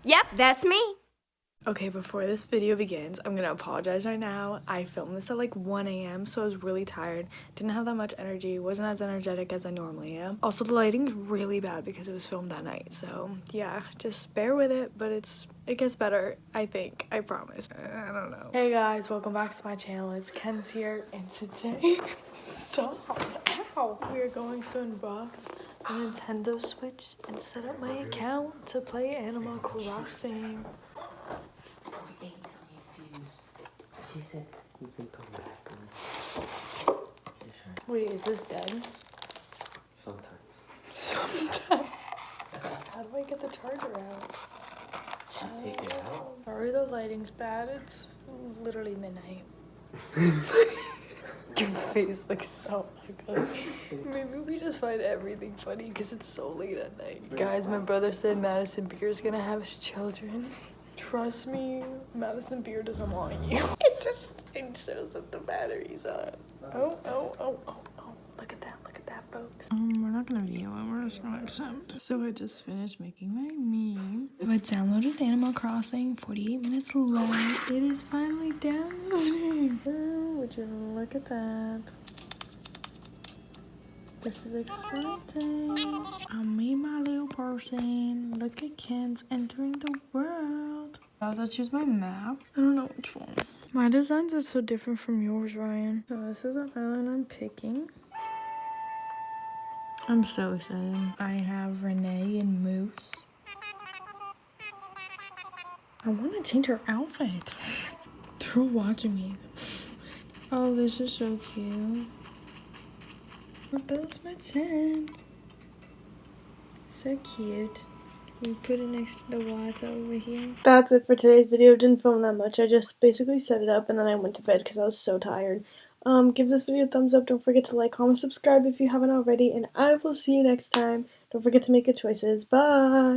Yep, that's me. Okay, before this video begins, I'm gonna apologize right now. I filmed this at like 1 a.m. so I was really tired. Didn't have that much energy, wasn't as energetic as I normally am. Also, the lighting's really bad because it was filmed that night, so yeah, just bear with it, but it gets better, I think. I promise. I don't know. Hey guys, welcome back to my channel. It's Ken's here, and today, we are going to unbox a Nintendo Switch and set up my account to play Animal Crossing. She said you can come back. Wait, is this dead? Sometimes. How do I get the charger out? Take it out. Sorry, the lighting's bad. It's literally midnight. Your face looks so ugly. Maybe we just find everything funny because it's so late at night. Guys, my brother said Madison Beer's gonna have his children. Trust me, Madison Beer doesn't want you. It shows that the battery's on. Oh, look at that, folks. We're not gonna video it, we're just gonna accept. So I just finished making my meme. I downloaded Animal Crossing, 48 minutes left. It is finally downloading. Oh, would you look at that? This is exciting. I'm me, my little person. Look at Ken's entering the world. I have to choose my map. I don't know which one. My designs are so different from yours, Ryan. So this is an island I'm picking. I'm so excited. I have Renee and Moose. I want to change her outfit. They're watching me. Oh, this is so cute. I built my tent. So cute. We put it next to the water over here. That's it for today's video. Didn't film that much. I just basically set it up and then I went to bed because I was so tired. Give this video a thumbs up. Don't forget to like, comment, subscribe if you haven't already. And I will see you next time. Don't forget to make good choices. Bye!